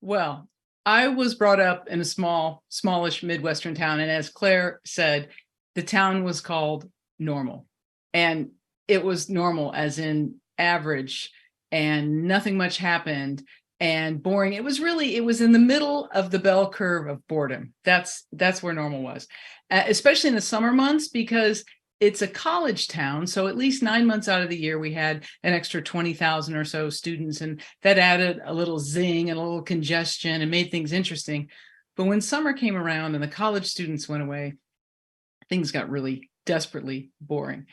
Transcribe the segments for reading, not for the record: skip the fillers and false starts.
Well, I was brought up in a smallish Midwestern town. And as Claire said, the town was called normal. And it was normal as in average, and nothing much happened and boring. It was in the middle of the bell curve of boredom. That's where normal was, especially in the summer months, because it's a college town. So at least 9 months out of the year, we had an extra 20,000 or so students. And that added a little zing and a little congestion and made things interesting. But when summer came around and the college students went away, things got really desperately boring.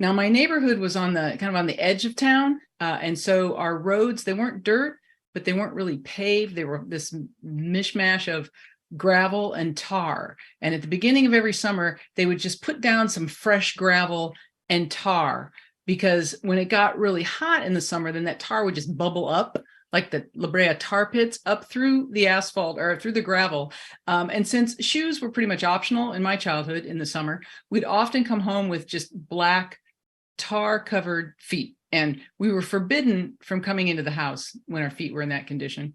Now, my neighborhood was on the edge of town. And so our roads, they weren't dirt, but they weren't really paved. They were this mishmash of gravel and tar. And at the beginning of every summer, they would just put down some fresh gravel and tar, because when it got really hot in the summer, then that tar would just bubble up like the La Brea tar pits up through the asphalt or through the gravel. And since shoes were pretty much optional in my childhood in the summer, we'd often come home with just black tar covered feet. And we were forbidden from coming into the house when our feet were in that condition.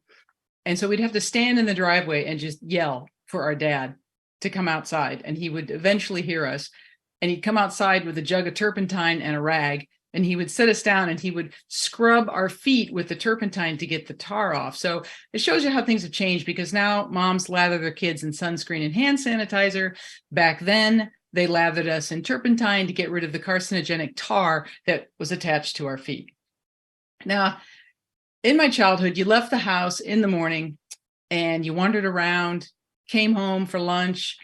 And so we'd have to stand in the driveway and just yell for our dad to come outside. And he would eventually hear us. And he'd come outside with a jug of turpentine and a rag. And he would sit us down and he would scrub our feet with the turpentine to get the tar off. So it shows you how things have changed, because now moms lather their kids in sunscreen and hand sanitizer. Back then, they lathered us in turpentine to get rid of the carcinogenic tar that was attached to our feet. Now, in my childhood, you left the house in the morning and you wandered around, came home for lunch,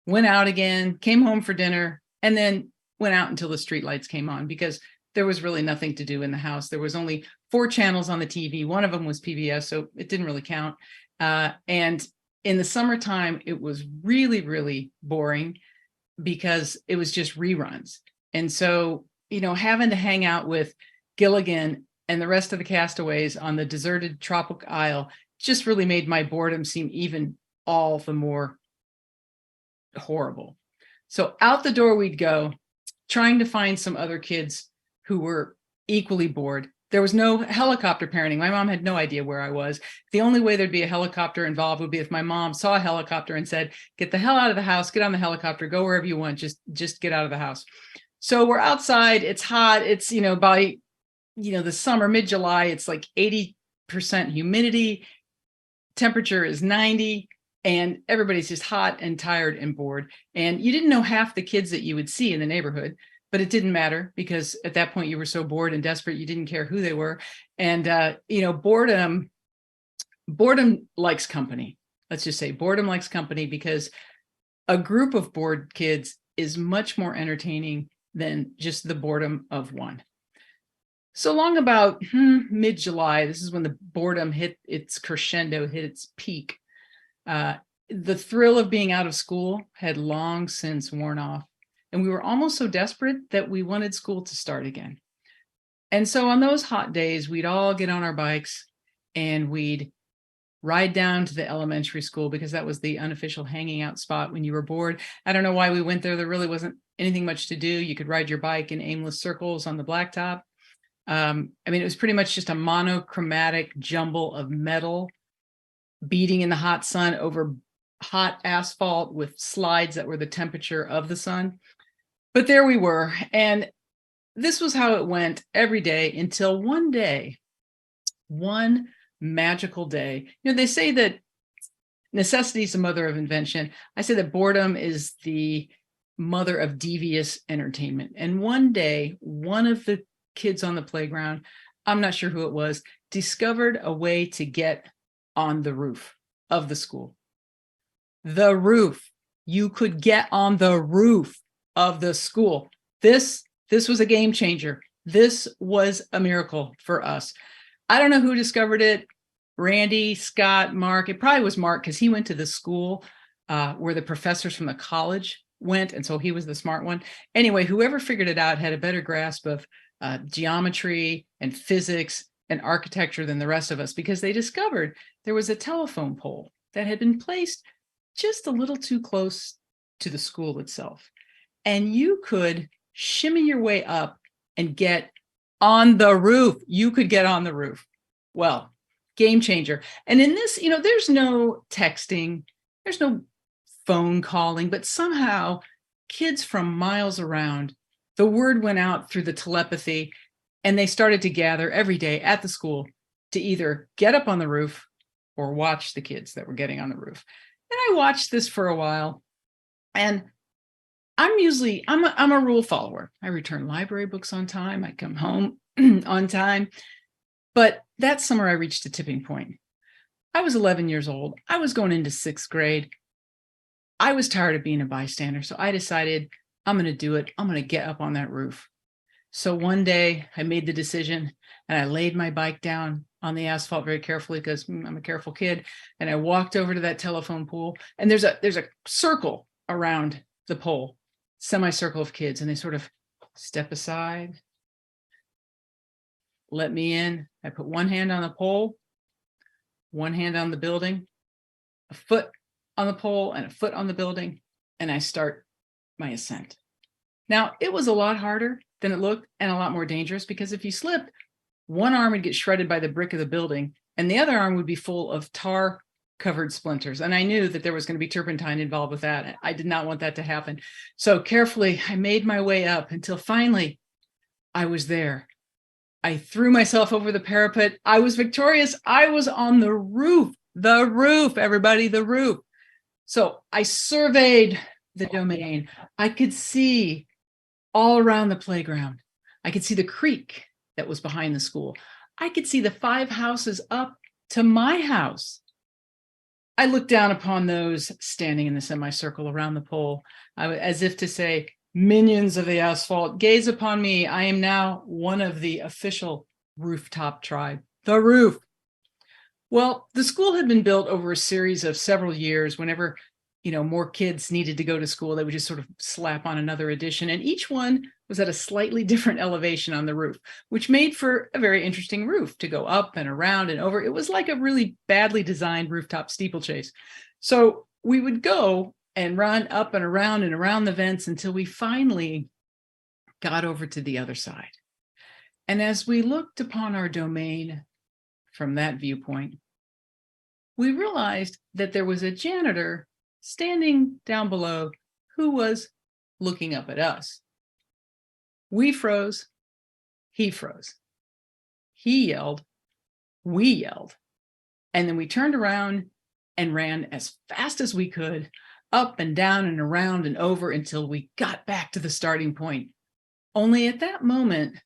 went out again, came home for dinner, and then went out until the streetlights came on, because there was really nothing to do in the house. There was only 4 channels on the TV. One of them was PBS, so it didn't really count. And in the summertime, it was really, really boring because it was just reruns. And so, having to hang out with Gilligan and the rest of the castaways on the deserted tropic isle just really made my boredom seem even all the more horrible. So out the door we'd go, trying to find some other kids who were equally bored. There was no helicopter parenting. My mom had no idea where I was. The only way there'd be a helicopter involved would be if my mom saw a helicopter and said, "Get the hell out of the house, get on the helicopter, go wherever you want, just get out of the house." So we're outside, it's hot, it's, by the summer, mid-July, it's like 80% humidity, temperature is 90, and everybody's just hot and tired and bored. And you didn't know half the kids that you would see in the neighborhood, but it didn't matter, because at that point you were so bored and desperate, you didn't care who they were. And, boredom likes company. Let's just say boredom likes company, because a group of bored kids is much more entertaining than just the boredom of one. So long about mid-July, this is when the boredom hit its crescendo, hit its peak. The thrill of being out of school had long since worn off. And we were almost so desperate that we wanted school to start again. And so on those hot days, we'd all get on our bikes and we'd ride down to the elementary school, because that was the unofficial hanging out spot when you were bored. I don't know why we went there. There really wasn't anything much to do. You could ride your bike in aimless circles on the blacktop. It was pretty much just a monochromatic jumble of metal beating in the hot sun over hot asphalt with slides that were the temperature of the sun. But there we were. And this was how it went every day until one day, one magical day. They say that necessity is the mother of invention. I say that boredom is the mother of devious entertainment. And one day, one of the kids on the playground, I'm not sure who it was, discovered a way to get on the roof of the school. The roof. You could get on the roof of the school. This was a game changer. This was a miracle for us. I don't know who discovered it. Randy, Scott, Mark. It probably was Mark, because he went to the school where the professors from the college went. And so he was the smart one. Anyway, whoever figured it out had a better grasp of geometry and physics and architecture than the rest of us, because they discovered there was a telephone pole that had been placed just a little too close to the school itself. And you could shimmy your way up and get on the roof. You could get on the roof. Well, game changer. And in this, there's no texting, there's no phone calling, but somehow kids from miles around, the word went out through the telepathy, and they started to gather every day at the school to either get up on the roof or watch the kids that were getting on the roof. And I watched this for a while, and I'm a rule follower. I return library books on time. I come home on time. But that summer I reached a tipping point. I was 11 years old. I was going into 6th grade. I was tired of being a bystander. So I decided I'm going to do it. I'm going to get up on that roof. So one day I made the decision, and I laid my bike down on the asphalt very carefully because I'm a careful kid. And I walked over to that telephone pole, and there's a circle around the pole, semicircle of kids, and they sort of step aside, let me in. I put one hand on the pole, one hand on the building, a foot on the pole and a foot on the building, and I start my ascent. Now, it was a lot harder than it looked and a lot more dangerous, because if you slipped, one arm would get shredded by the brick of the building and the other arm would be full of tar covered splinters. And I knew that there was going to be turpentine involved with that. I did not want that to happen. So carefully, I made my way up until finally I was there. I threw myself over the parapet. I was victorious. I was on the roof, everybody, the roof. So I surveyed the domain. I could see all around the playground. I could see the creek that was behind the school. I could see the 5 houses up to my house. I looked down upon those standing in the semicircle around the pole, as if to say, minions of the asphalt, gaze upon me. I am now one of the official Rooftop tribe, the roof. Well, the school had been built over a series of several years. Whenever, more kids needed to go to school, they would just sort of slap on another addition. And each one was at a slightly different elevation on the roof, which made for a very interesting roof to go up and around and over. It was like a really badly designed rooftop steeplechase. So we would go and run up and around the vents until we finally got over to the other side. And as we looked upon our domain from that viewpoint, we realized that there was a janitor standing down below who was looking up at us. We froze. He froze. He yelled. We yelled. And then we turned around and ran as fast as we could, up and down and around and over until we got back to the starting point. Only at that moment,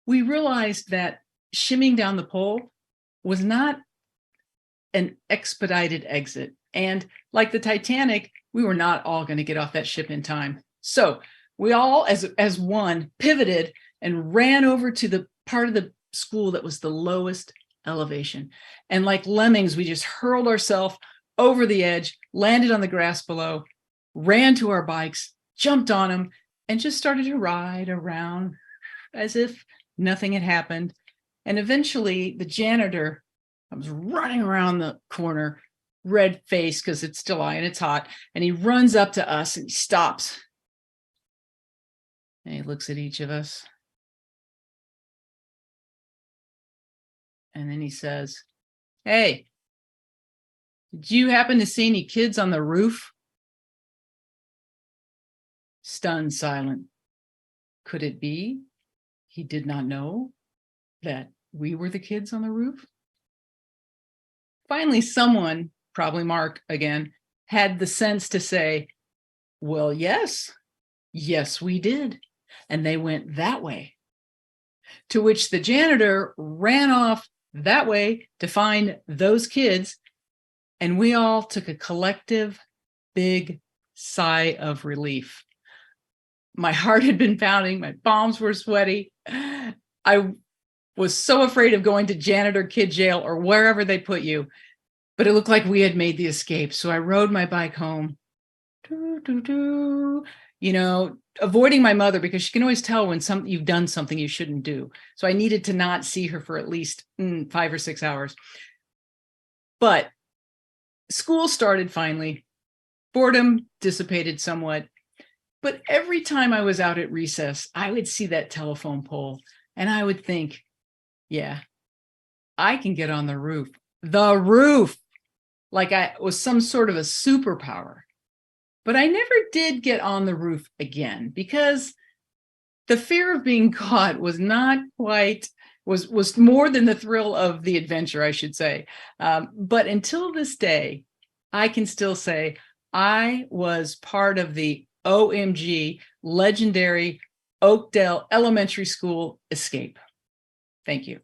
we realized that shimmying down the pole was not an expedited exit. And like the Titanic, we were not all going to get off that ship in time. So we all, as one, pivoted and ran over to the part of the school that was the lowest elevation. And like lemmings, we just hurled ourselves over the edge, landed on the grass below, ran to our bikes, jumped on them, and just started to ride around as if nothing had happened. And eventually the janitor comes running around the corner, red face because it's July and it's hot, and he runs up to us and he stops. And he looks at each of us. And then he says, "Hey, did you happen to see any kids on the roof?" Stunned, silent. Could it be he did not know that we were the kids on the roof? Finally, someone, probably Mark again, had the sense to say, "Well, yes, we did. And they went that way." To which the janitor ran off that way to find those kids. And we all took a collective, big sigh of relief. My heart had been pounding. My palms were sweaty. I was so afraid of going to janitor kid jail or wherever they put you. But it looked like we had made the escape. So I rode my bike home, avoiding my mother because she can always tell when you've done something you shouldn't do. So I needed to not see her for at least 5 or 6 hours. But school started finally. Boredom dissipated somewhat. But every time I was out at recess, I would see that telephone pole and I would think, yeah, I can get on the roof, like I was some sort of a superpower. But I never did get on the roof again because the fear of being caught was not quite, was more than the thrill of the adventure, I should say. But until this day, I can still say I was part of the OMG legendary Oakdale Elementary School escape. Thank you.